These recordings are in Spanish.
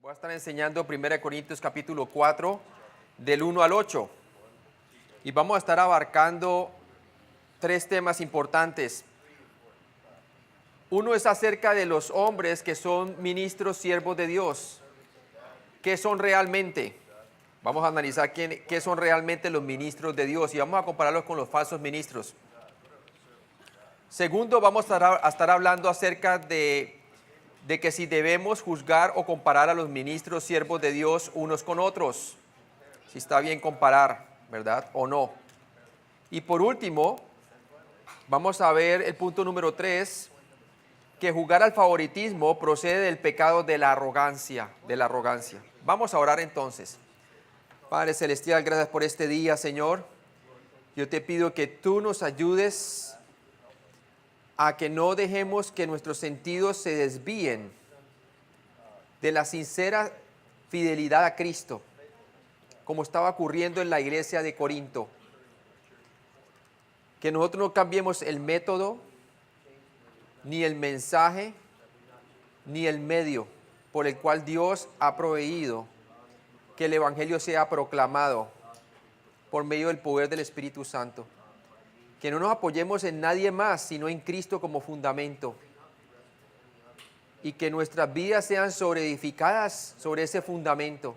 Voy a estar enseñando 1 Corintios capítulo 4, del 1 al 8. Y vamos a estar abarcando tres temas importantes. Uno es acerca de los hombres que son ministros, siervos de Dios. ¿Qué son realmente? Vamos a analizar qué son realmente los ministros de Dios y vamos a compararlos con los falsos ministros. Segundo, vamos a estar hablando acerca de que si debemos juzgar o comparar a los ministros, siervos de Dios unos con otros. Si está bien comparar, ¿verdad? O no. Y por último, vamos a ver el punto número 3, que jugar al favoritismo procede del pecado de la arrogancia, Vamos a orar entonces. Padre Celestial, gracias por este día, Señor. Yo te pido que tú nos ayudes a que no dejemos que nuestros sentidos se desvíen de la sincera fidelidad a Cristo, como estaba ocurriendo en la iglesia de Corinto. Que nosotros no cambiemos el método, ni el mensaje, ni el medio por el cual Dios ha proveído que el Evangelio sea proclamado por medio del poder del Espíritu Santo. Que no nos apoyemos en nadie más, sino en Cristo como fundamento. Y que nuestras vidas sean edificadas sobre ese fundamento.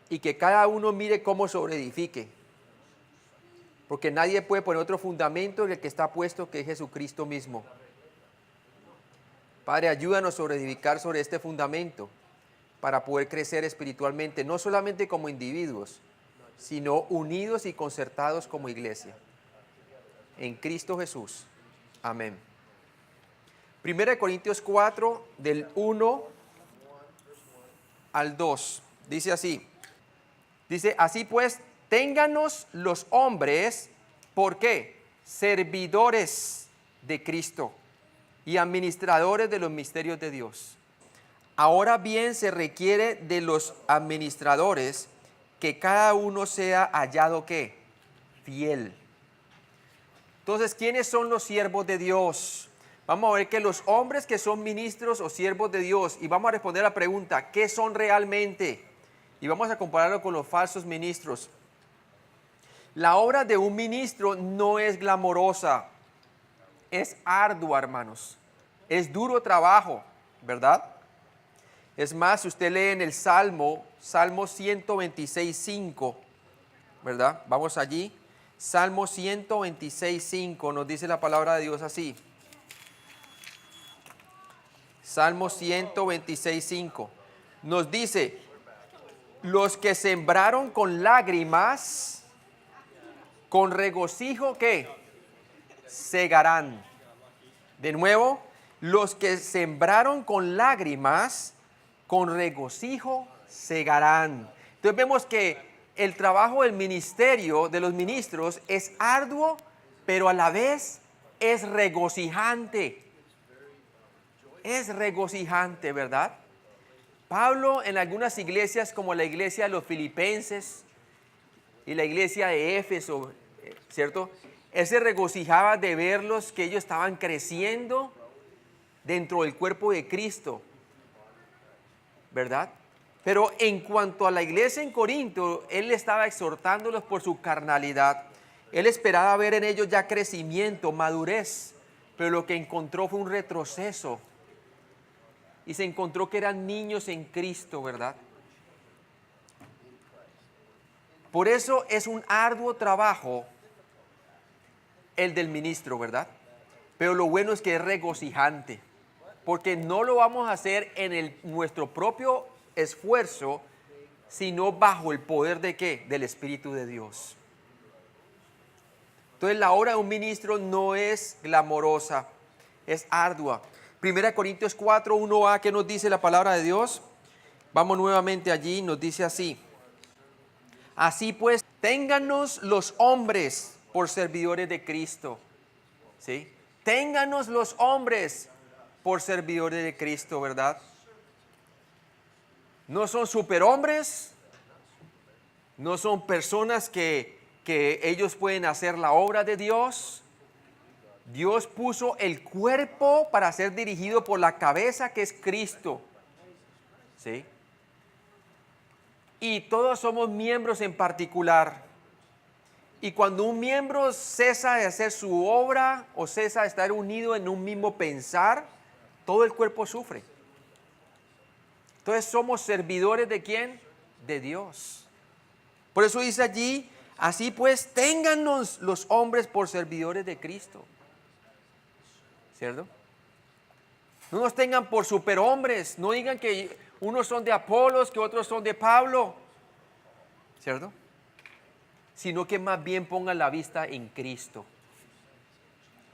Y que cada uno mire cómo edifique. Porque nadie puede poner otro fundamento en el que está puesto, que es Jesucristo mismo. Padre, ayúdanos a edificar sobre este fundamento para poder crecer espiritualmente, no solamente como individuos, sino unidos y concertados como iglesia. En Cristo Jesús. Amén. 1 Corintios 4, del 1 al 2. Dice así. Dice, así pues, téngannos los hombres, ¿por qué? Servidores de Cristo y administradores de los misterios de Dios. Ahora bien, se requiere de los administradores que cada uno sea hallado, ¿qué? Fiel. Entonces, ¿quiénes son los siervos de Dios? Vamos a ver que los hombres que son ministros o siervos de Dios, y vamos a responder la pregunta, ¿qué son realmente? Y vamos a compararlo con los falsos ministros. La obra de un ministro no es glamorosa, es ardua, hermanos. Es duro trabajo, ¿verdad? Es más, si usted lee en el Salmo 126:5, ¿verdad? Vamos allí. Salmo 126:5 nos dice la palabra de Dios así. Salmo 126:5 nos dice, los que sembraron con lágrimas, con regocijo, ¿qué? Segarán. De nuevo, los que sembraron con lágrimas, con regocijo segarán. Entonces vemos que el trabajo del ministerio, de los ministros, es arduo, pero a la vez es regocijante. Es regocijante, ¿verdad? Pablo en algunas iglesias, como la iglesia de los Filipenses y la iglesia de Éfeso, ¿cierto? Él se regocijaba de verlos, que ellos estaban creciendo dentro del cuerpo de Cristo, ¿verdad? Pero en cuanto a la iglesia en Corinto, él estaba exhortándolos por su carnalidad. Él esperaba ver en ellos ya crecimiento, madurez, pero lo que encontró fue un retroceso. Y se encontró que eran niños en Cristo, ¿verdad? Por eso es un arduo trabajo el del ministro, ¿verdad? Pero lo bueno es que es regocijante, porque no lo vamos a hacer en nuestro propio esfuerzo, sino bajo el poder ¿de qué? Del Espíritu de Dios. Entonces la obra de un ministro no es glamorosa, es ardua. 1 Corintios 4, 1a, ¿qué nos dice la palabra de Dios? Vamos nuevamente allí, nos dice así. Así pues, téngannos los hombres por servidores de Cristo. ¿Sí? Téngannos los hombres por servidores de Cristo, ¿verdad? No son superhombres, no son personas que ellos pueden hacer la obra de Dios. Dios puso el cuerpo para ser dirigido por la cabeza, que es Cristo. ¿sí? Y todos somos miembros en particular. Y cuando un miembro cesa de hacer su obra o cesa de estar unido en un mismo pensar, todo el cuerpo sufre. Entonces somos servidores ¿de quién? De Dios. Por eso dice allí, así pues, téngannos los hombres por servidores de Cristo. ¿Cierto? No nos tengan por superhombres, no digan que unos son de Apolos, que otros son de Pablo, ¿cierto? Sino que más bien pongan la vista en Cristo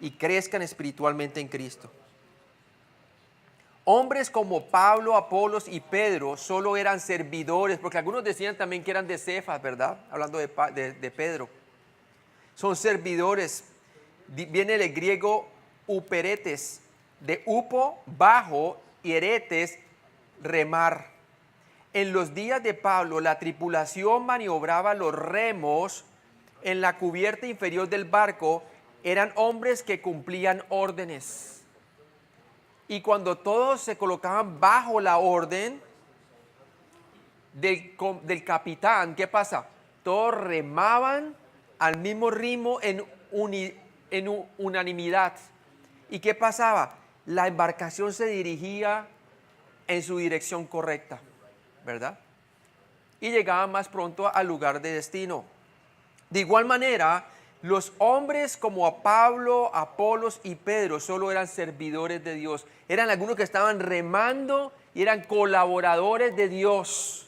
y crezcan espiritualmente en Cristo. Hombres como Pablo, Apolos y Pedro solo eran servidores, porque algunos decían también que eran de Cefas, ¿verdad? Hablando de Pedro. Son servidores. Viene del griego uperetes, de upo, bajo, y eretes, remar. En los días de Pablo, la tripulación maniobraba los remos en la cubierta inferior del barco. Eran hombres que cumplían órdenes. Y cuando todos se colocaban bajo la orden del capitán, ¿qué pasa? Todos remaban al mismo ritmo en unanimidad. ¿Y qué pasaba? La embarcación se dirigía en su dirección correcta, ¿verdad? Y llegaba más pronto al lugar de destino. De igual manera, los hombres como a Pablo, Apolos y Pedro solo eran servidores de Dios. Eran algunos que estaban remando y eran colaboradores de Dios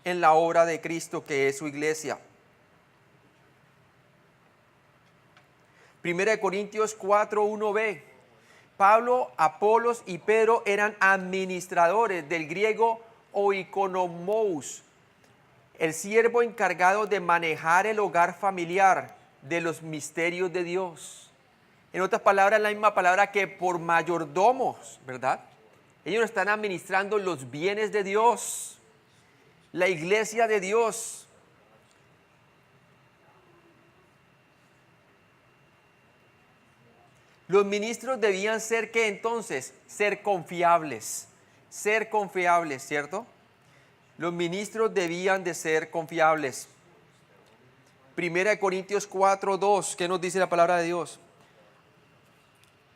en la obra de Cristo, que es su iglesia. 1 Corintios 4:1b. Pablo, Apolos y Pedro eran administradores, del griego oikonomous, el siervo encargado de manejar el hogar familiar, de los misterios de Dios. En otras palabras, la misma palabra que por mayordomos, ¿verdad? Ellos están administrando los bienes de Dios, la iglesia de Dios. Los ministros debían ser, ¿qué entonces? Ser confiables, ¿cierto? Los ministros debían de ser confiables. 1 Corintios 4:2, ¿qué nos dice la palabra de Dios?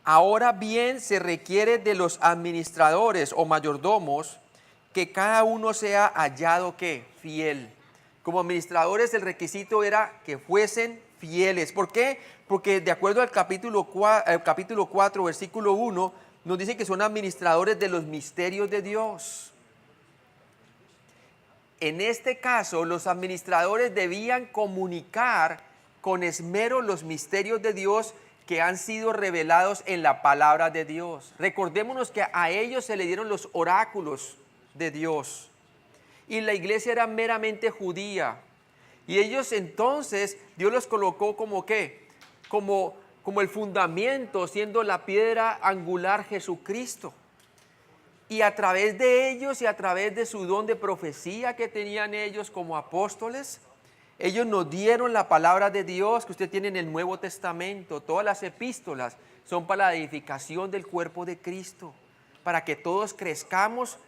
Ahora bien, se requiere de los administradores o mayordomos que cada uno sea hallado, ¿qué? Fiel. Como administradores el requisito era que fuesen fieles. ¿Por qué? Porque de acuerdo al capítulo 4, versículo 1, nos dice que son administradores de los misterios de Dios. En este caso, los administradores debían comunicar con esmero los misterios de Dios que han sido revelados en la palabra de Dios. Recordémonos que a ellos se le dieron los oráculos de Dios. Y la iglesia era meramente judía. Y ellos entonces, Dios los colocó como ¿qué? Como el fundamento, siendo la piedra angular Jesucristo. Y a través de ellos y a través de su don de profecía que tenían ellos como apóstoles, ellos nos dieron la palabra de Dios que usted tiene en el Nuevo Testamento. Todas las epístolas son para la edificación del cuerpo de Cristo, para que todos crezcamos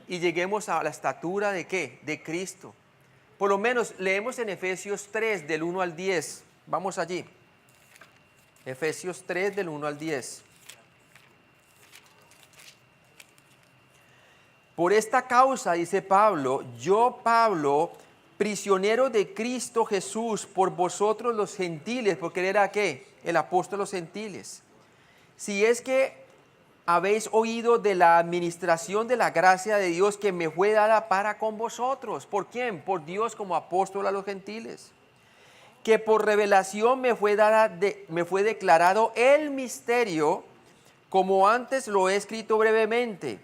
y lleguemos a la estatura de ¿qué? De Cristo. Por lo menos leemos en Efesios 3 del 1 al 10. Vamos allí. Efesios 3 del 1 al 10. Por esta causa, dice Pablo, yo Pablo, prisionero de Cristo Jesús, por vosotros los gentiles, porque él era ¿qué? El apóstol de los gentiles. Si es que habéis oído de la administración de la gracia de Dios que me fue dada para con vosotros. ¿Por quién? Por Dios como apóstol a los gentiles. Que por revelación me fue declarado el misterio, como antes lo he escrito brevemente,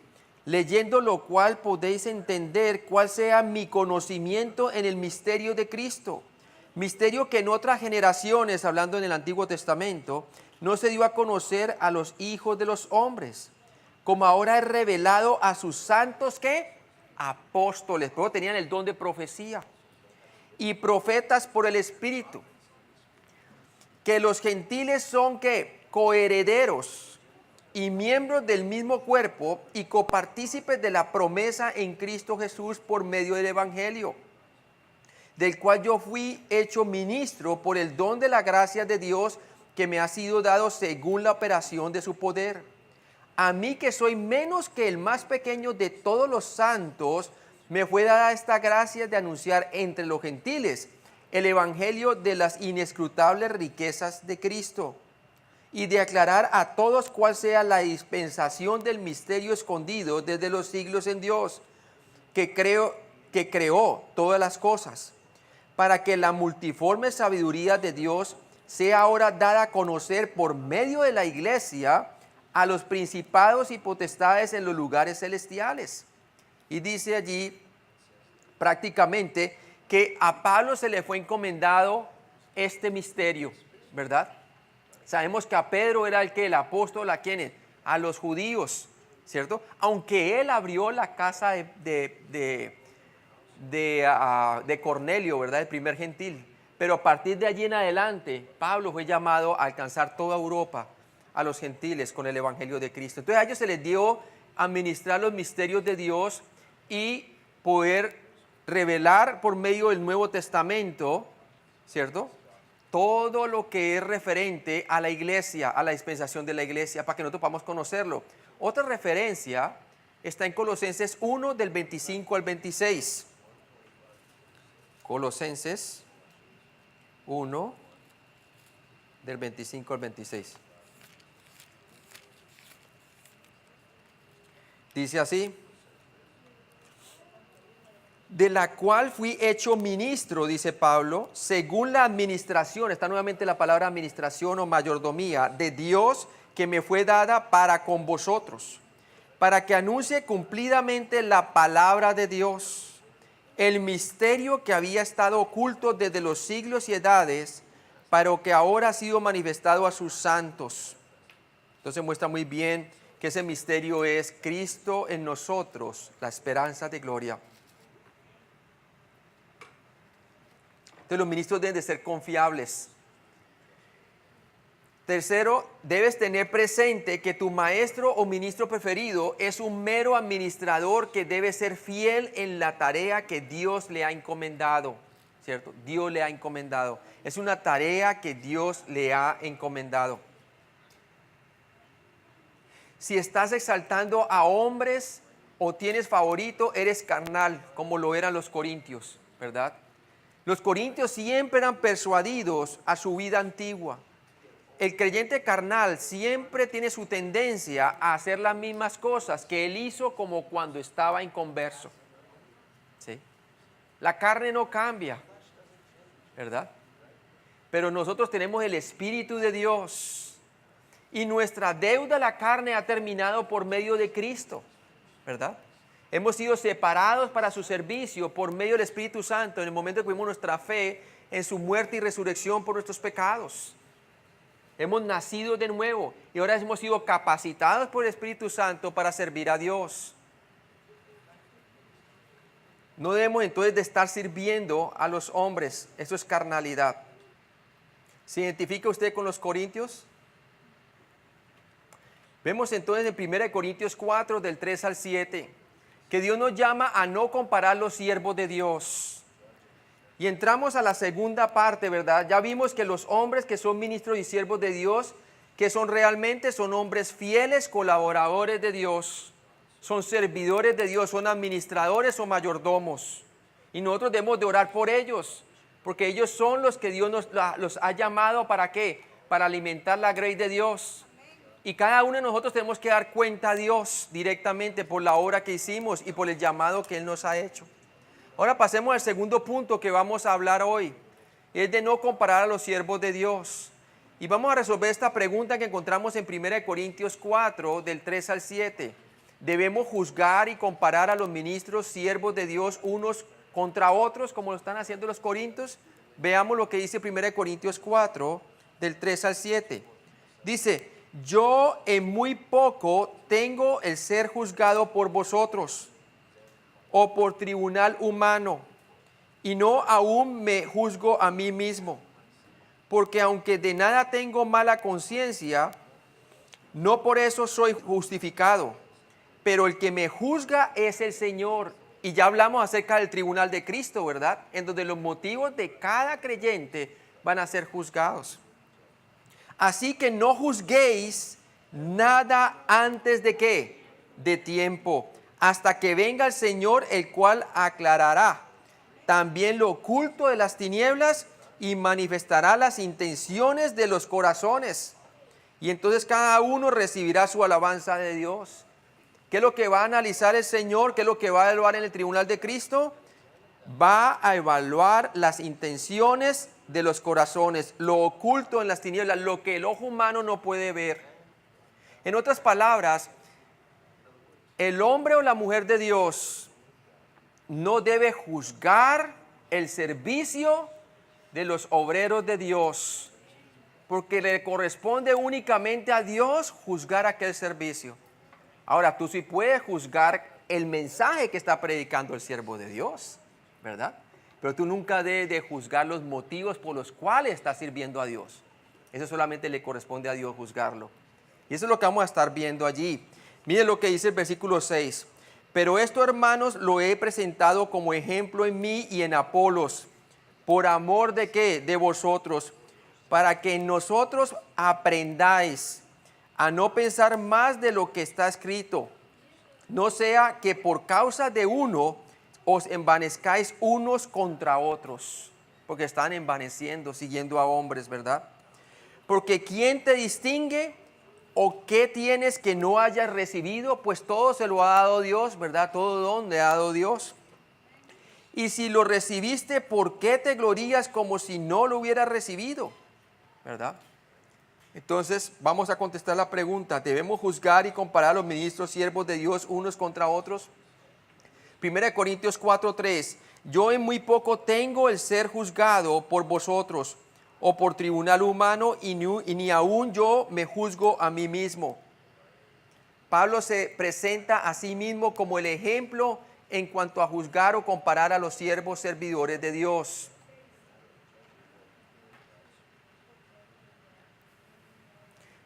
leyendo lo cual podéis entender cuál sea mi conocimiento en el misterio de Cristo. Misterio que en otras generaciones, hablando en el Antiguo Testamento, no se dio a conocer a los hijos de los hombres, como ahora es revelado a sus santos, ¿qué? Apóstoles, pero tenían el don de profecía, y profetas por el Espíritu, que los gentiles son, ¿qué? Coherederos y miembros del mismo cuerpo y copartícipes de la promesa en Cristo Jesús por medio del Evangelio, del cual yo fui hecho ministro por el don de la gracia de Dios que me ha sido dado según la operación de su poder. A mí, que soy menos que el más pequeño de todos los santos, me fue dada esta gracia de anunciar entre los gentiles el evangelio de las inescrutables riquezas de Cristo, y de aclarar a todos cuál sea la dispensación del misterio escondido desde los siglos en Dios, que creó todas las cosas, para que la multiforme sabiduría de Dios sea ahora dada a conocer por medio de la iglesia a los principados y potestades en los lugares celestiales. Y dice allí prácticamente que a Pablo se le fue encomendado este misterio, ¿verdad? Sabemos que a Pedro era el apóstol, ¿a quiénes? A los judíos, ¿cierto? Aunque él abrió la casa de Cornelio, ¿verdad? El primer gentil. Pero a partir de allí en adelante, Pablo fue llamado a alcanzar toda Europa, a los gentiles, con el evangelio de Cristo. Entonces a ellos se les dio administrar los misterios de Dios y poder revelar por medio del Nuevo Testamento, ¿cierto?, todo lo que es referente a la iglesia, a la dispensación de la iglesia, para que nosotros podamos conocerlo. Otra referencia está en Colosenses 1, del 25 al 26. Colosenses 1, del 25 al 26. Dice así: de la cual fui hecho ministro, dice Pablo, según la administración, está nuevamente la palabra administración o mayordomía, de Dios que me fue dada para con vosotros, para que anuncie cumplidamente la palabra de Dios, el misterio que había estado oculto desde los siglos y edades, para que ahora ha sido manifestado a sus santos. Entonces muestra muy bien que ese misterio es Cristo en nosotros, la esperanza de gloria. Entonces los ministros deben de ser confiables. Tercero, debes tener presente que tu maestro o ministro preferido es un mero administrador que debe ser fiel en la tarea que Dios le ha encomendado, ¿cierto? Dios le ha encomendado. Es una tarea que Dios le ha encomendado. Si estás exaltando a hombres o tienes favorito, eres carnal, como lo eran los corintios, ¿verdad? Los corintios siempre eran persuadidos a su vida antigua. El creyente carnal siempre tiene su tendencia a hacer las mismas cosas que él hizo como cuando estaba inconverso. ¿Sí? La carne no cambia, ¿verdad? Pero nosotros tenemos el Espíritu de Dios y nuestra deuda a la carne ha terminado por medio de Cristo, ¿verdad? Hemos sido separados para su servicio por medio del Espíritu Santo en el momento que tuvimos nuestra fe en su muerte y resurrección por nuestros pecados. Hemos nacido de nuevo y ahora hemos sido capacitados por el Espíritu Santo para servir a Dios. No debemos entonces de estar sirviendo a los hombres. Eso es carnalidad. ¿Se identifica usted con los corintios? Vemos entonces en 1 Corintios 4, del 3 al 7, que Dios nos llama a no comparar los siervos de Dios. Y entramos a la segunda parte, ¿verdad? Ya vimos que los hombres que son ministros y siervos de Dios, que son realmente, son hombres fieles, colaboradores de Dios, son servidores de Dios, son administradores o mayordomos. Y nosotros debemos de orar por ellos, porque ellos son los que Dios los ha llamado, ¿para qué? Para alimentar la grey de Dios. Y cada uno de nosotros tenemos que dar cuenta a Dios directamente por la obra que hicimos y por el llamado que Él nos ha hecho. Ahora pasemos al segundo punto que vamos a hablar hoy. Es de no comparar a los siervos de Dios. Y vamos a resolver esta pregunta que encontramos en 1 Corintios 4, del 3 al 7. ¿Debemos juzgar y comparar a los ministros siervos de Dios unos contra otros como lo están haciendo los corintios? Veamos lo que dice 1 Corintios 4, del 3 al 7. Dice: yo en muy poco tengo el ser juzgado por vosotros o por tribunal humano, y no aún me juzgo a mí mismo, porque aunque de nada tengo mala conciencia, no por eso soy justificado, pero el que me juzga es el Señor. Y ya hablamos acerca del tribunal de Cristo, ¿verdad? En donde los motivos de cada creyente van a ser juzgados. Así que no juzguéis nada antes de ¿qué? De tiempo, hasta que venga el Señor, el cual aclarará también lo oculto de las tinieblas y manifestará las intenciones de los corazones. Y entonces cada uno recibirá su alabanza de Dios. ¿Qué es lo que va a analizar el Señor? ¿Qué es lo que va a evaluar en el tribunal de Cristo? Va a evaluar las intenciones de los corazones, lo oculto en las tinieblas, lo que el ojo humano no puede ver. En otras palabras, el hombre o la mujer de Dios no debe juzgar el servicio de los obreros de Dios, porque le corresponde únicamente a Dios juzgar aquel servicio. Ahora, tú sí puedes juzgar el mensaje que está predicando el siervo de Dios, ¿verdad? Pero tú nunca debes de juzgar los motivos por los cuales está sirviendo a Dios. Eso solamente le corresponde a Dios juzgarlo. Y eso es lo que vamos a estar viendo allí. Miren lo que dice el versículo 6. Pero esto, hermanos, lo he presentado como ejemplo en mí y en Apolos. ¿Por amor de qué? De vosotros. Para que nosotros aprendáis a no pensar más de lo que está escrito. No sea que por causa de uno os envanezcáis unos contra otros. Porque están envaneciendo, siguiendo a hombres, ¿verdad? Porque ¿quién te distingue? ¿O qué tienes que no hayas recibido? Pues todo se lo ha dado Dios, ¿verdad? Todo don le ha dado Dios. Y si lo recibiste, ¿por qué te glorías como si no lo hubieras recibido? ¿Verdad? Entonces vamos a contestar la pregunta. ¿Debemos juzgar y comparar a los ministros siervos de Dios unos contra otros? 1 Corintios 4:3. Yo en muy poco tengo el ser juzgado por vosotros o por tribunal humano y ni aún yo me juzgo a mí mismo. Pablo se presenta a sí mismo como el ejemplo en cuanto a juzgar o comparar a los siervos servidores de Dios.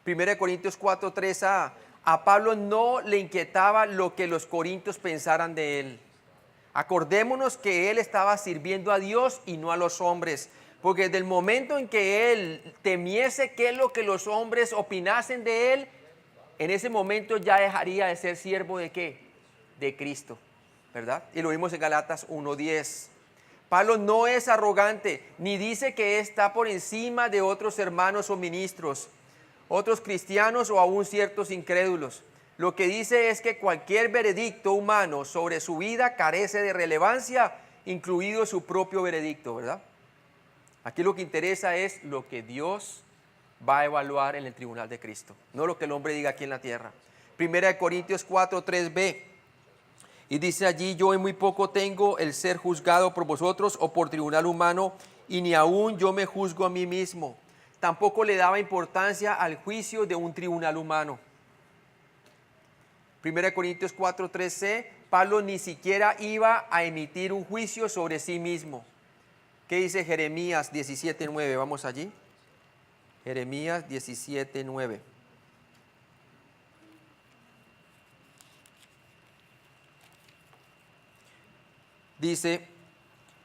1 Corintios 4:3a. A Pablo no le inquietaba lo que los corintios pensaran de él. Acordémonos que él estaba sirviendo a Dios y no a los hombres. Porque desde el momento en que él temiese qué es lo que los hombres opinasen de él, en ese momento ya dejaría de ser siervo de ¿qué? De Cristo, ¿verdad? Y lo vimos en Galatas 1:10. Pablo no es arrogante, ni dice que está por encima de otros hermanos o ministros, otros cristianos o aún ciertos incrédulos. Lo que dice es que cualquier veredicto humano sobre su vida carece de relevancia, incluido su propio veredicto, ¿verdad? Aquí lo que interesa es lo que Dios va a evaluar en el tribunal de Cristo, no lo que el hombre diga aquí en la tierra. 1 Corintios 4:3b. Y dice allí, yo en muy poco tengo el ser juzgado por vosotros o por tribunal humano, y ni aún yo me juzgo a mí mismo. Tampoco le daba importancia al juicio de un tribunal humano. 1 Corintios 4:3c, Pablo ni siquiera iba a emitir un juicio sobre sí mismo. ¿Qué dice Jeremías 17:9? Vamos allí. Jeremías 17:9. Dice,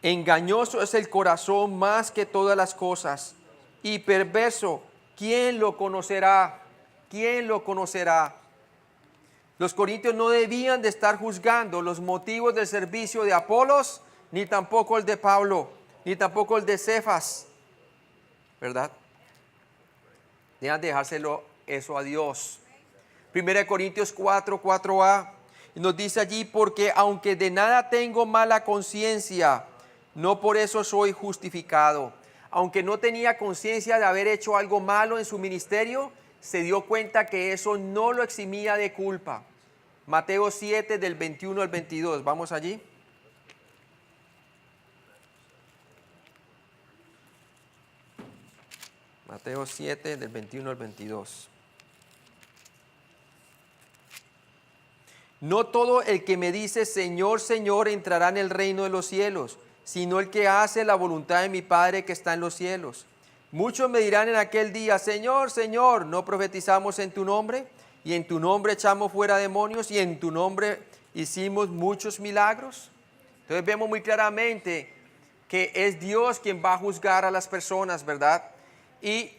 engañoso es el corazón más que todas las cosas y perverso, ¿quién lo conocerá? ¿Quién lo conocerá? Los corintios no debían de estar juzgando los motivos del servicio de Apolos, ni tampoco el de Pablo, ni tampoco el de Cefas, ¿verdad? Deben dejárselo eso a Dios. 1 Corintios 4:4a. Nos dice allí, porque aunque de nada tengo mala conciencia, no por eso soy justificado. Aunque no tenía conciencia de haber hecho algo malo en su ministerio, se dio cuenta que eso no lo eximía de culpa. Mateo 7 del 21 al 22, vamos allí. Mateo 7 del 21 al 22. No todo el que me dice Señor, Señor entrará en el reino de los cielos, sino el que hace la voluntad de mi Padre que está en los cielos. Muchos me dirán en aquel día, Señor, Señor, ¿no profetizamos en tu nombre? Y en tu nombre echamos fuera demonios y en tu nombre hicimos muchos milagros. Entonces vemos muy claramente que es Dios quien va a juzgar a las personas, ¿verdad? Y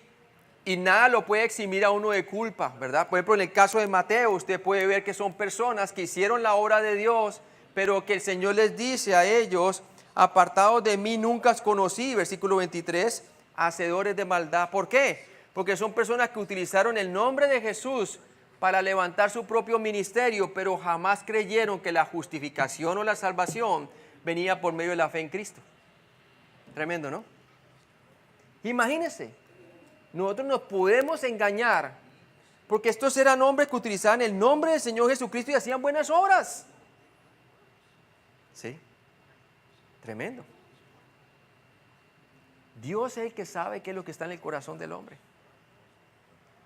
nada lo puede eximir a uno de culpa, ¿verdad? Por ejemplo, en el caso de Mateo, usted puede ver que son personas que hicieron la obra de Dios, pero que el Señor les dice a ellos, apartados de mí nunca os conocí, versículo 23, hacedores de maldad. ¿Por qué? Porque son personas que utilizaron el nombre de Jesús para levantar su propio ministerio, pero jamás creyeron que la justificación o la salvación venía por medio de la fe en Cristo. Tremendo, ¿no? Imagínense, nosotros nos podemos engañar porque estos eran hombres que utilizaban el nombre del Señor Jesucristo y hacían buenas obras. ¿Sí? Tremendo. Dios es el que sabe qué es lo que está en el corazón del hombre.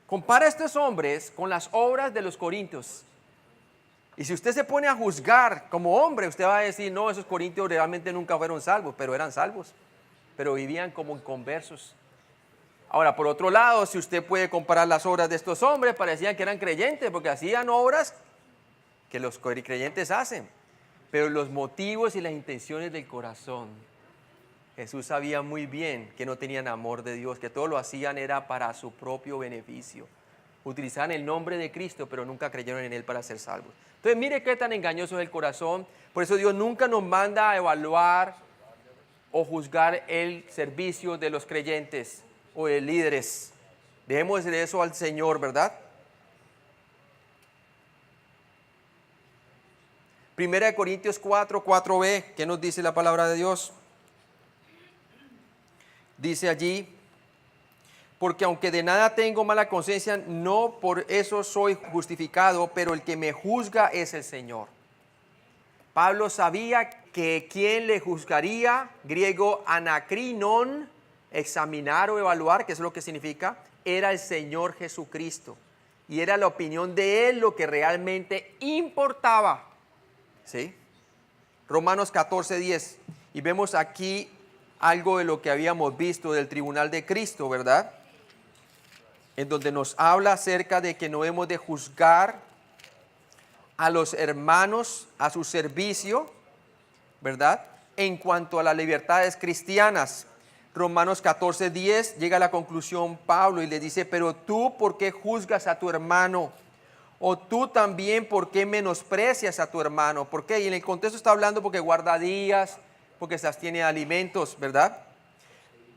Compara a estos hombres con las obras de los corintios. Y si usted se pone a juzgar como hombre, usted va a decir, no, esos corintios realmente nunca fueron salvos, pero eran salvos. Pero vivían como inconversos. Ahora, por otro lado, si usted puede comparar las obras de estos hombres, parecían que eran creyentes, porque hacían obras que los creyentes hacen. Pero los motivos y las intenciones del corazón, Jesús sabía muy bien que no tenían amor de Dios, que todo lo hacían era para su propio beneficio. Utilizaban el nombre de Cristo, pero nunca creyeron en Él para ser salvos. Entonces, mire qué tan engañoso es el corazón. Por eso Dios nunca nos manda a evaluar o juzgar el servicio de los creyentes o de líderes. Dejemos de eso al Señor, ¿verdad? Primera de Corintios 4:4b, ¿qué nos dice la palabra de Dios? Dice allí, porque aunque de nada tengo mala conciencia, no por eso soy justificado, pero el que me juzga es el Señor. Pablo sabía que quien le juzgaría, griego anakrinon, examinar o evaluar, que es lo que significa, era el Señor Jesucristo. Y era la opinión de Él lo que realmente importaba. ¿Sí? Romanos 14:10. Y vemos aquí algo de lo que habíamos visto del tribunal de Cristo, ¿verdad? En donde nos habla acerca de que no hemos de juzgar a los hermanos a su servicio, ¿verdad? En cuanto a las libertades cristianas. Romanos 14:10 llega a la conclusión Pablo y le dice, pero tú, ¿por qué juzgas a tu hermano? O tú también, ¿por qué menosprecias a tu hermano? ¿Por qué? Y en el contexto está hablando porque guarda días, porque se abstiene de alimentos, ¿verdad?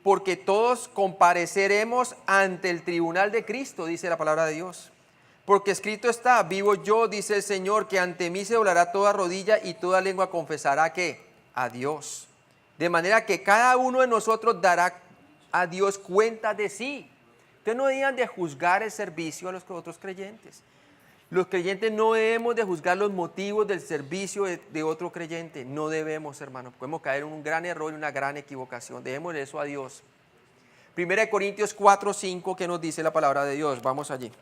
Porque todos compareceremos ante el tribunal de Cristo, dice la palabra de Dios. Porque escrito está, vivo yo, dice el Señor, que ante mí se doblará toda rodilla y toda lengua confesará que a Dios. De manera que cada uno de nosotros dará a Dios cuenta de sí. Ustedes no deben de juzgar el servicio a los otros creyentes. Los creyentes no debemos de juzgar los motivos del servicio de otro creyente. No debemos, hermanos. Podemos caer en un gran error y una gran equivocación. Dejemos eso a Dios. 1 Corintios 4:5, ¿qué nos dice la palabra de Dios? Vamos allí.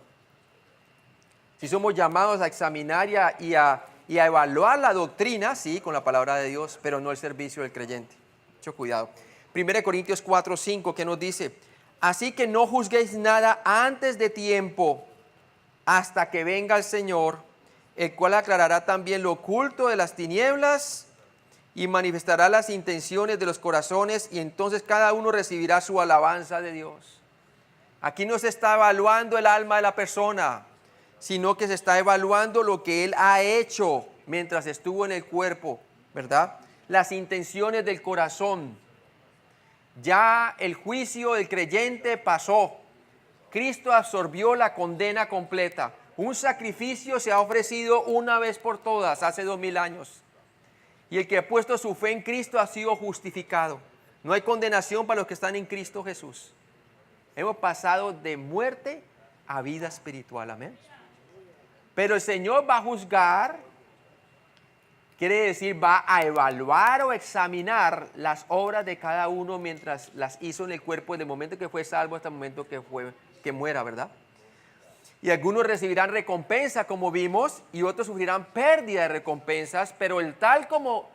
Si somos llamados a examinar y a evaluar la doctrina, sí, con la palabra de Dios, pero no el servicio del creyente. Mucho cuidado. 1 Corintios 4:5, ¿qué nos dice? Así que no juzguéis nada antes de tiempo, hasta que venga el Señor, el cual aclarará también lo oculto de las tinieblas y manifestará las intenciones de los corazones, y entonces cada uno recibirá su alabanza de Dios. Aquí no se está evaluando el alma de la persona, sino que se está evaluando lo que Él ha hecho mientras estuvo en el cuerpo, ¿verdad? Las intenciones del corazón. Ya el juicio del creyente pasó. Cristo absorbió la condena completa. Un sacrificio se ha ofrecido una vez por todas, hace 2000 años. Y el que ha puesto su fe en Cristo ha sido justificado. No hay condenación para los que están en Cristo Jesús. Hemos pasado de muerte a vida espiritual, amén. Pero el Señor va a juzgar, quiere decir, va a evaluar o examinar las obras de cada uno mientras las hizo en el cuerpo, desde el momento que fue salvo hasta el momento que muera, ¿verdad? Y algunos recibirán recompensa, como vimos, y otros sufrirán pérdida de recompensas, pero el tal como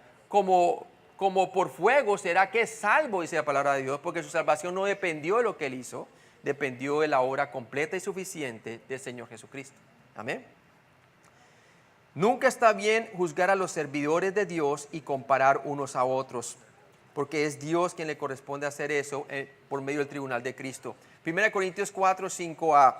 como por fuego será que es salvo, dice la palabra de Dios, porque su salvación no dependió de lo que él hizo, dependió de la obra completa y suficiente del Señor Jesucristo. Amén. Nunca está bien juzgar a los servidores de Dios y comparar unos a otros, porque es Dios quien le corresponde hacer eso por medio del tribunal de Cristo. 1 Corintios 4, 5a.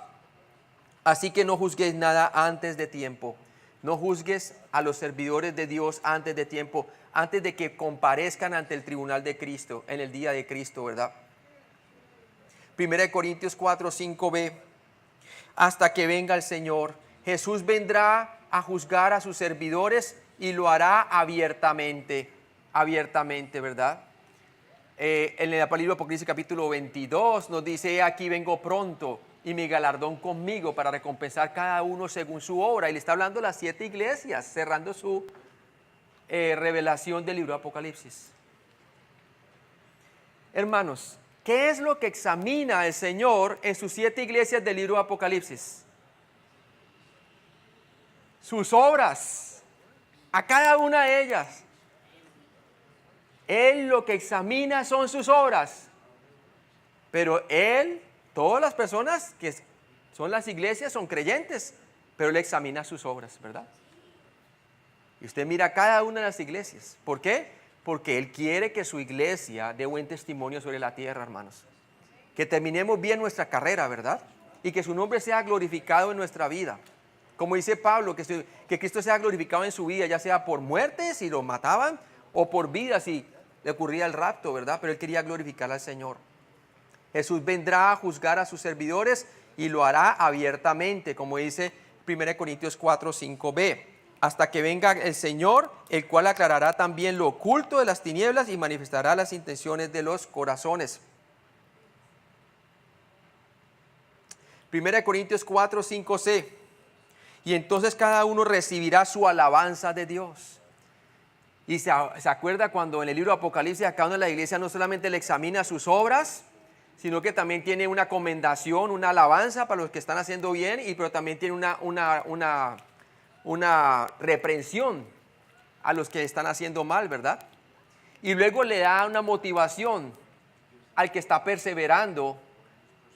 Así que no juzguéis nada antes de tiempo. No juzgues a los servidores de Dios antes de tiempo, antes de que comparezcan ante el tribunal de Cristo, en el día de Cristo, ¿verdad? 1 Corintios 4, 5b. Hasta que venga el Señor, Jesús vendrá a juzgar a sus servidores y lo hará abiertamente, ¿verdad? En el libro Apocalipsis capítulo 22 nos dice: aquí vengo pronto y mi galardón conmigo para recompensar cada uno según su obra. Y le está hablando a las 7 iglesias, cerrando su revelación del libro de Apocalipsis. Hermanos, ¿qué es lo que examina el Señor en sus 7 iglesias del libro de Apocalipsis? Sus obras, a cada una de ellas. Él lo que examina son sus obras, pero Él, todas las personas que son las iglesias son creyentes, pero Él examina sus obras, ¿verdad? Y usted mira cada una de las iglesias. ¿Por qué? Porque Él quiere que su iglesia dé buen testimonio sobre la tierra, hermanos. Que terminemos bien nuestra carrera, ¿verdad? Y que su nombre sea glorificado en nuestra vida. Como dice Pablo, que Cristo sea glorificado en su vida, ya sea por muerte, si lo mataban, o por vida, si le ocurría el rapto, ¿verdad? Pero Él quería glorificar al Señor. Jesús vendrá a juzgar a sus servidores y lo hará abiertamente, como dice 1 Corintios 4, 5b. Hasta que venga el Señor, el cual aclarará también lo oculto de las tinieblas y manifestará las intenciones de los corazones. 1 Corintios 4, 5c. Y entonces cada uno recibirá su alabanza de Dios. Y se acuerda cuando en el libro de Apocalipsis, a cada una de la iglesia no solamente le examina sus obras, sino que también tiene una comendación, una alabanza para los que están haciendo bien, pero también tiene una reprensión a los que están haciendo mal, ¿verdad? Y luego le da una motivación al que está perseverando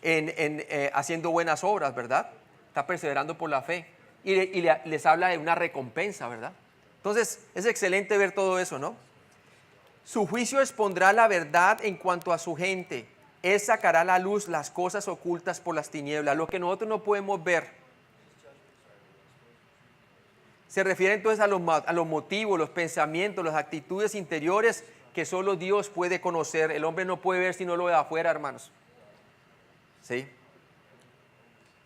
en haciendo buenas obras, ¿verdad? Está perseverando por la fe. Y les habla de una recompensa, ¿verdad? Entonces, es excelente ver todo eso, ¿no? Su juicio expondrá la verdad en cuanto a su gente. Él sacará a la luz las cosas ocultas por las tinieblas, lo que nosotros no podemos ver. Se refiere entonces a los motivos, los pensamientos, las actitudes interiores que solo Dios puede conocer. El hombre no puede ver si no lo ve afuera, hermanos. ¿Sí?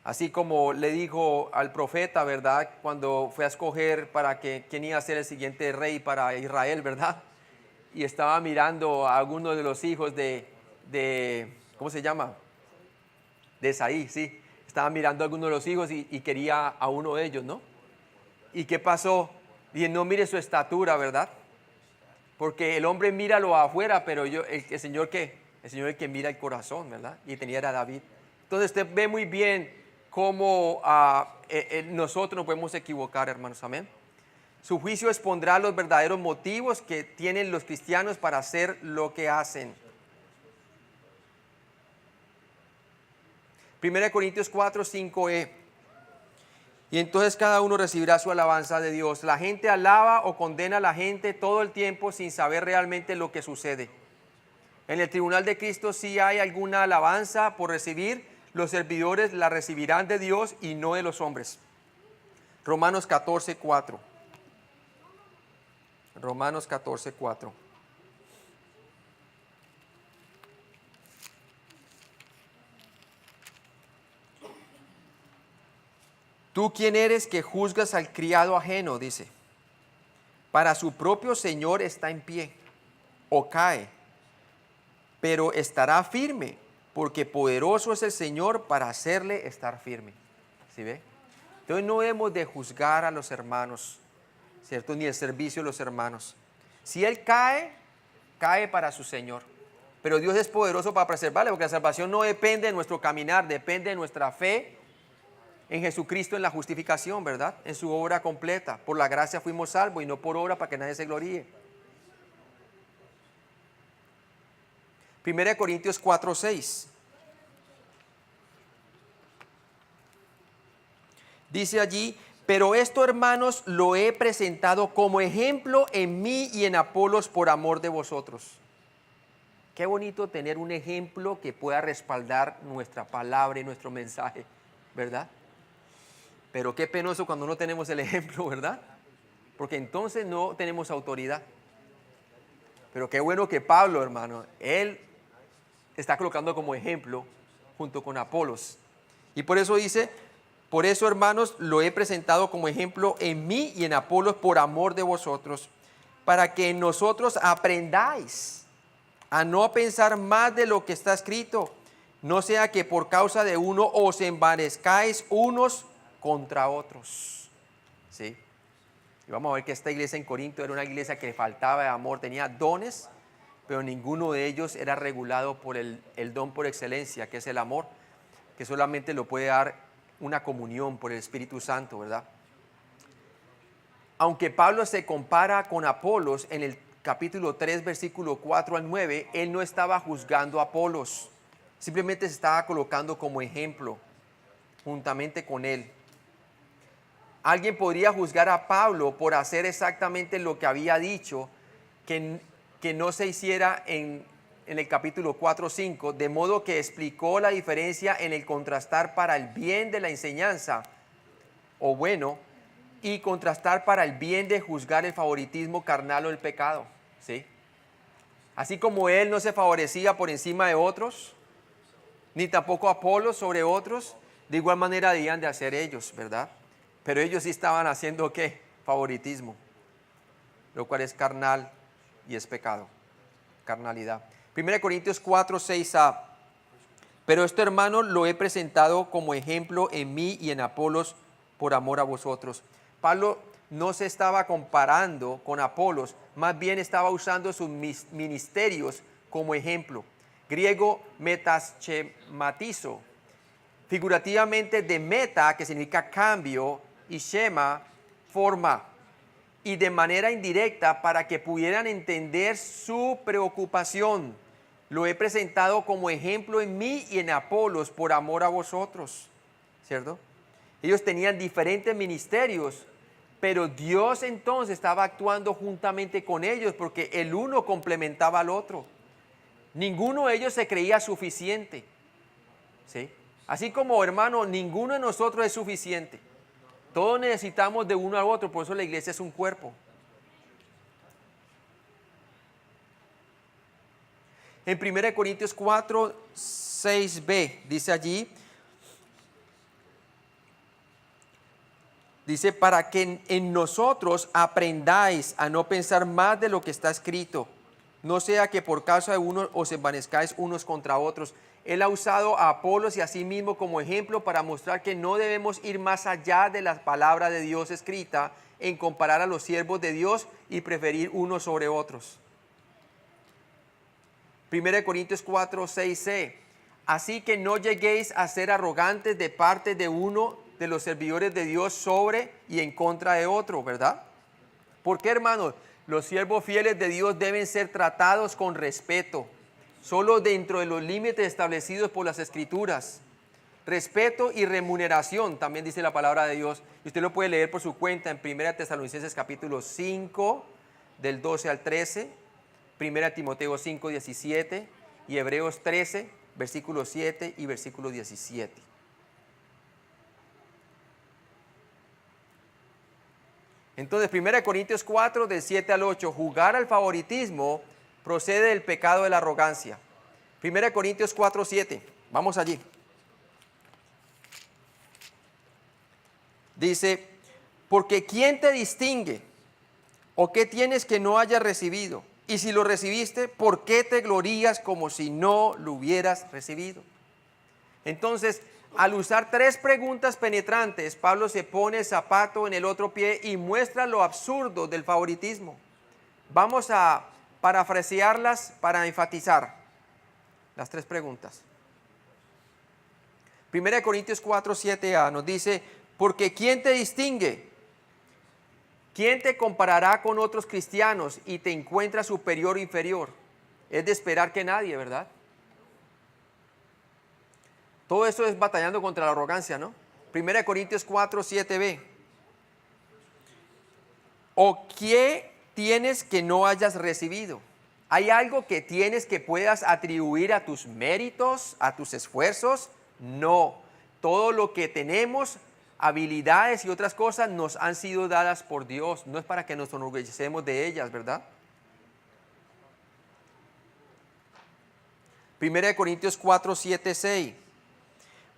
Así como le dijo al profeta, ¿verdad? Cuando fue a escoger para quién iba a ser el siguiente rey para Israel, ¿verdad? Y estaba mirando a alguno de los hijos de ¿cómo se llama? De Esaí, sí. Estaba mirando a alguno de los hijos y quería a uno de ellos, ¿no? ¿Y qué pasó? Y no mire su estatura, ¿verdad? Porque el hombre mira lo afuera, pero el Señor, ¿qué? El Señor es el que mira el corazón, ¿verdad? Y tenía a David. Entonces usted ve muy bien cómo nosotros nos podemos equivocar, hermanos, amén. Su juicio expondrá los verdaderos motivos que tienen los cristianos para hacer lo que hacen. 1 Corintios 4, 5e. Y entonces cada uno recibirá su alabanza de Dios. La gente alaba o condena a la gente todo el tiempo sin saber realmente lo que sucede. En el tribunal de Cristo, si hay alguna alabanza por recibir, los servidores la recibirán de Dios y no de los hombres. Romanos 14, 4. Romanos 14, 4. ¿Tú quién eres que juzgas al criado ajeno? Dice. Para su propio Señor está en pie o cae, pero estará firme, porque poderoso es el Señor para hacerle estar firme. ¿Sí ve? Entonces no hemos de juzgar a los hermanos, ¿cierto? Ni el servicio de los hermanos. Si él cae, cae para su Señor. Pero Dios es poderoso para preservarle, porque la salvación no depende de nuestro caminar, depende de nuestra fe en Jesucristo, en la justificación, ¿verdad? En su obra completa. Por la gracia fuimos salvos y no por obra para que nadie se gloríe. 1 Corintios 4:6. Dice allí, pero esto, hermanos, lo he presentado como ejemplo en mí y en Apolos por amor de vosotros. Qué bonito tener un ejemplo que pueda respaldar nuestra palabra y nuestro mensaje, ¿verdad? Pero qué penoso cuando no tenemos el ejemplo, ¿verdad? Porque entonces no tenemos autoridad. Pero qué bueno que Pablo, hermano, él está colocando como ejemplo junto con Apolos. Y por eso dice, por eso, hermanos, lo he presentado como ejemplo en mí y en Apolos por amor de vosotros, para que nosotros aprendáis a no pensar más de lo que está escrito, no sea que por causa de uno os envanezcáis unos contra otros. ¿Sí? Y vamos a ver que esta iglesia en Corinto era una iglesia que le faltaba de amor, tenía dones, pero ninguno de ellos era regulado por el don por excelencia, que es el amor, que solamente lo puede dar una comunión por el Espíritu Santo, ¿verdad? Aunque Pablo se compara con Apolos en el capítulo 3, versículo 4 al 9, él no estaba juzgando a Apolos, simplemente se estaba colocando como ejemplo juntamente con él. Alguien podría juzgar a Pablo por hacer exactamente lo que había dicho, que no se hiciera en el capítulo 4, 5, de modo que explicó la diferencia en el contrastar para el bien de la enseñanza, o bueno, y contrastar para el bien de juzgar el favoritismo carnal o el pecado, ¿sí? Así como él no se favorecía por encima de otros, ni tampoco Apolos sobre otros, de igual manera debían de hacer ellos, ¿verdad? Pero ellos sí estaban haciendo, ¿qué? Favoritismo, lo cual es carnal y es pecado, carnalidad. 1 Corintios 4, 6a. Pero esto, hermano, lo he presentado como ejemplo en mí y en Apolos por amor a vosotros. Pablo no se estaba comparando con Apolos, más bien estaba usando sus ministerios como ejemplo. Griego metaschematizo, figurativamente de meta, que significa cambio, y shema, forma, y de manera indirecta para que pudieran entender su preocupación. Lo he presentado como ejemplo en mí y en Apolos por amor a vosotros, ¿cierto? Ellos tenían diferentes ministerios, pero Dios entonces estaba actuando juntamente con ellos porque el uno complementaba al otro. Ninguno de ellos se creía suficiente, ¿sí? Así como, hermano, ninguno de nosotros es suficiente. Todos necesitamos de uno al otro, por eso la iglesia es un cuerpo. En 1 Corintios 4, 6b, dice allí, dice, para que en nosotros aprendáis a no pensar más de lo que está escrito, no sea que por causa de uno os envanezcáis unos contra otros. Él ha usado a Apolos y a sí mismo como ejemplo para mostrar que no debemos ir más allá de la palabra de Dios escrita en comparar a los siervos de Dios y preferir unos sobre otros. 1 Corintios 4, 6c. Así que no lleguéis a ser arrogantes de parte de uno de los servidores de Dios sobre y en contra de otro, ¿verdad? ¿Por qué, hermanos? Los siervos fieles de Dios deben ser tratados con respeto, solo dentro de los límites establecidos por las Escrituras. Respeto y remuneración, también dice la palabra de Dios. Y usted lo puede leer por su cuenta en 1 Tesalonicenses capítulo 5, del 12 al 13, 1 Timoteo 5, 17 y Hebreos 13, versículo 7 y versículo 17. Entonces, 1 Corintios 4, del 7 al 8, jugar al favoritismo procede del pecado de la arrogancia. 1 Corintios 4, 7, vamos allí. Dice, porque ¿quién te distingue? ¿O qué tienes que no hayas recibido? Y si lo recibiste, ¿por qué te glorías como si no lo hubieras recibido? Entonces, al usar tres preguntas penetrantes, Pablo se pone el zapato en el otro pie y muestra lo absurdo del favoritismo. Vamos a parafrasearlas para enfatizar las tres preguntas. 1 Corintios 4, 7a nos dice, porque ¿quién te distingue? ¿Quién te comparará con otros cristianos y te encuentra superior o inferior? es de esperar que nadie, ¿verdad? Todo eso es batallando contra la arrogancia, ¿no? 1 Corintios 4, 7b. ¿O qué tienes que no hayas recibido? ¿Hay algo que tienes que puedas atribuir a tus méritos, a tus esfuerzos? No. Todo lo que tenemos, habilidades y otras cosas, nos han sido dadas por Dios. No es para que nos enorgullecemos de ellas, ¿verdad? 1 Corintios 4, 7, 6.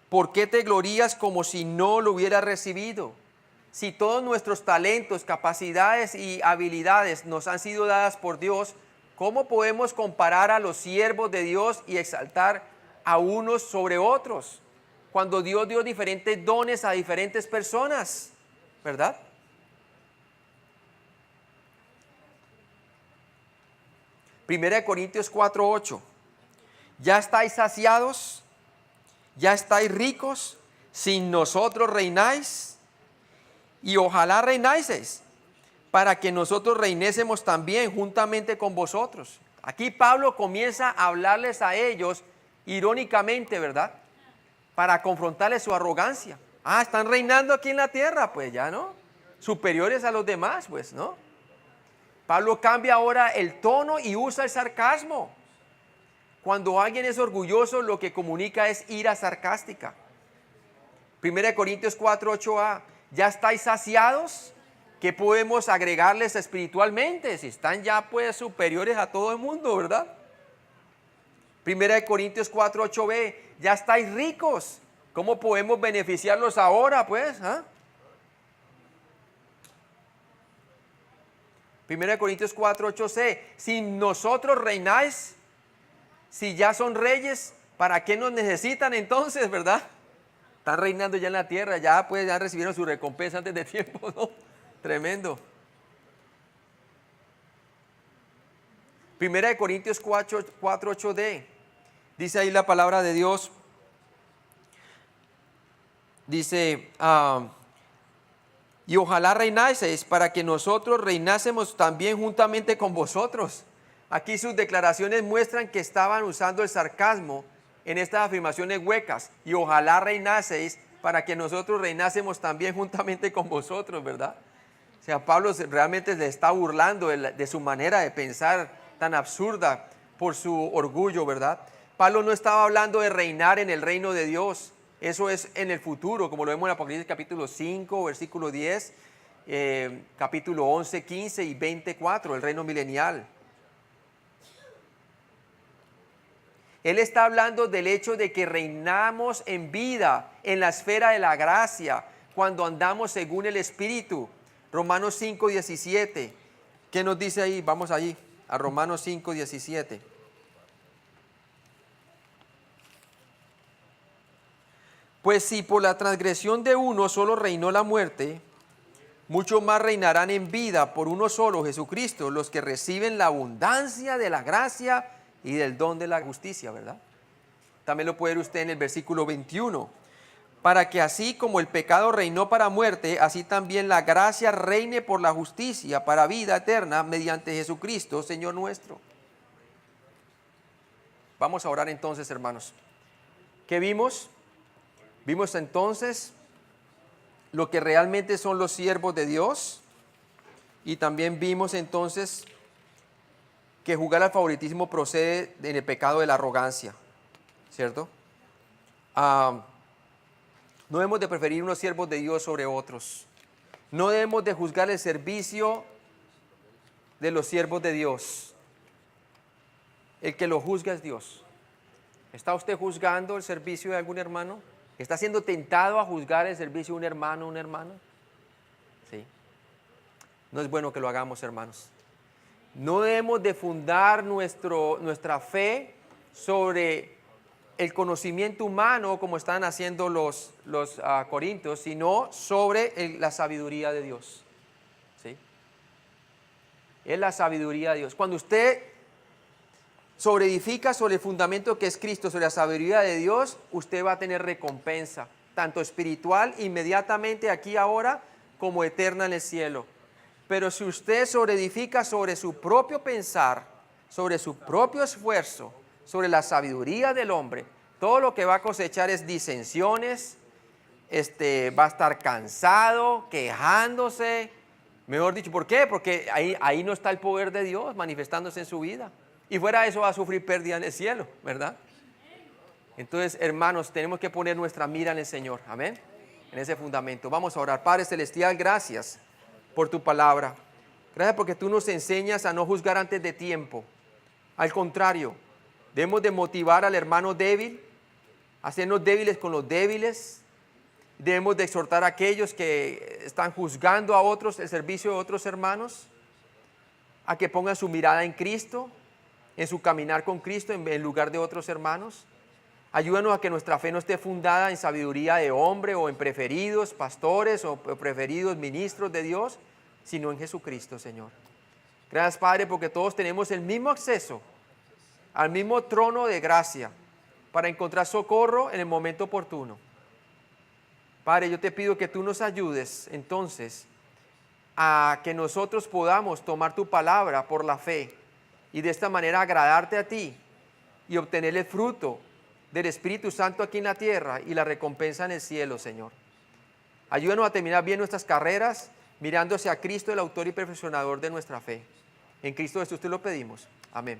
¿Por qué te glorías como si no lo hubieras recibido? Si todos nuestros talentos, capacidades y habilidades nos han sido dadas por Dios, ¿cómo podemos comparar a los siervos de Dios y exaltar a unos sobre otros? Cuando Dios dio diferentes dones a diferentes personas, ¿verdad? Primera de Corintios 4, 8. ¿Ya estáis saciados? ¿Ya estáis ricos? ¿Sin nosotros reináis? Y ojalá reináis, para que nosotros reinésemos también juntamente con vosotros. Aquí Pablo comienza a hablarles a ellos irónicamente, ¿verdad? Para confrontarles su arrogancia. Ah, están reinando aquí en la tierra, pues ya no. Superiores a los demás, pues, ¿no? Pablo cambia ahora el tono y usa el sarcasmo. Cuando alguien es orgulloso, lo que comunica es ira sarcástica. 1 Corintios 4, 8a. ¿Ya estáis saciados? ¿Qué podemos agregarles espiritualmente? Si están ya pues superiores a todo el mundo, ¿verdad? 1 Corintios 4, 8b. ¿Ya estáis ricos? ¿Cómo podemos beneficiarlos ahora, pues? 1 Corintios 4, 8c. Si nosotros reináis, si ya son reyes, ¿para qué nos necesitan entonces, verdad? Están reinando ya en la tierra, ya pues ya recibieron su recompensa antes de tiempo, ¿no? Tremendo. 1 Corintios 4, 8d. Dice ahí la palabra de Dios. Dice, y ojalá reináseis para que nosotros reinásemos también juntamente con vosotros. Aquí sus declaraciones muestran que estaban usando el sarcasmo en estas afirmaciones huecas. Y ojalá reinaseis para que nosotros reinásemos también juntamente con vosotros, ¿verdad? O sea, Pablo realmente le está burlando de su manera de pensar tan absurda por su orgullo, ¿verdad? Pablo no estaba hablando de reinar en el reino de Dios. Eso es en el futuro, como lo vemos en Apocalipsis capítulo 5, versículo 10, capítulo 11, 15 y 24, el reino milenial. Él está hablando del hecho de que reinamos en vida, en la esfera de la gracia, cuando andamos según el Espíritu. Romanos 5, 17. ¿Qué nos dice ahí? Vamos allí, a Romanos 5, 17. Pues si por la transgresión de uno solo reinó la muerte, mucho más reinarán en vida por uno solo, Jesucristo, los que reciben la abundancia de la gracia y del don de la justicia, ¿verdad? También lo puede ver usted en el versículo 21. Para que así como el pecado reinó para muerte, así también la gracia reine por la justicia para vida eterna mediante Jesucristo, Señor nuestro. Vamos a orar entonces, hermanos. ¿Qué vimos? Vimos entonces lo que realmente son los siervos de Dios, y también vimos entonces que jugar al favoritismo procede en el pecado de la arrogancia, ¿cierto? No debemos de preferir unos siervos de Dios sobre otros. No debemos de juzgar el servicio de los siervos de Dios. El que lo juzga es Dios. ¿Está usted juzgando el servicio de algún hermano? ¿Está siendo tentado a juzgar el servicio de un hermano o una hermana? Sí. No es bueno que lo hagamos, hermanos. No debemos de fundar nuestra fe sobre el conocimiento humano como están haciendo los corintios, sino sobre la sabiduría de Dios. ¿Sí? Es la sabiduría de Dios. Cuando usted sobreedifica sobre el fundamento que es Cristo, sobre la sabiduría de Dios, usted va a tener recompensa, tanto espiritual inmediatamente aquí ahora, como eterna en el cielo. Pero si usted sobreedifica sobre su propio pensar, sobre su propio esfuerzo, sobre la sabiduría del hombre, todo lo que va a cosechar es disensiones, va a estar cansado, quejándose. Mejor dicho, ¿por qué? Porque ahí no está el poder de Dios manifestándose en su vida. Y fuera de eso va a sufrir pérdida en el cielo, ¿verdad? Entonces, hermanos, tenemos que poner nuestra mira en el Señor, amén, en ese fundamento. Vamos a orar. Padre Celestial, gracias por tu palabra. Gracias porque tú nos enseñas a no juzgar antes de tiempo. Al contrario, debemos de motivar al hermano débil, hacernos débiles con los débiles. Debemos de exhortar a aquellos que están juzgando a otros, el servicio de otros hermanos, a que pongan su mirada en Cristo, en su caminar con Cristo en lugar de otros hermanos. Ayúdanos a que nuestra fe no esté fundada en sabiduría de hombre o en preferidos pastores o preferidos ministros de Dios, sino en Jesucristo, Señor. Gracias, Padre, porque todos tenemos el mismo acceso al mismo trono de gracia para encontrar socorro en el momento oportuno. Padre, yo te pido que tú nos ayudes entonces a que nosotros podamos tomar tu palabra por la fe y de esta manera agradarte a ti y obtener el fruto del Espíritu Santo aquí en la tierra y la recompensa en el cielo, Señor. Ayúdanos a terminar bien nuestras carreras mirando hacia Cristo, el autor y perfeccionador de nuestra fe. En Cristo Jesús te lo pedimos. Amén.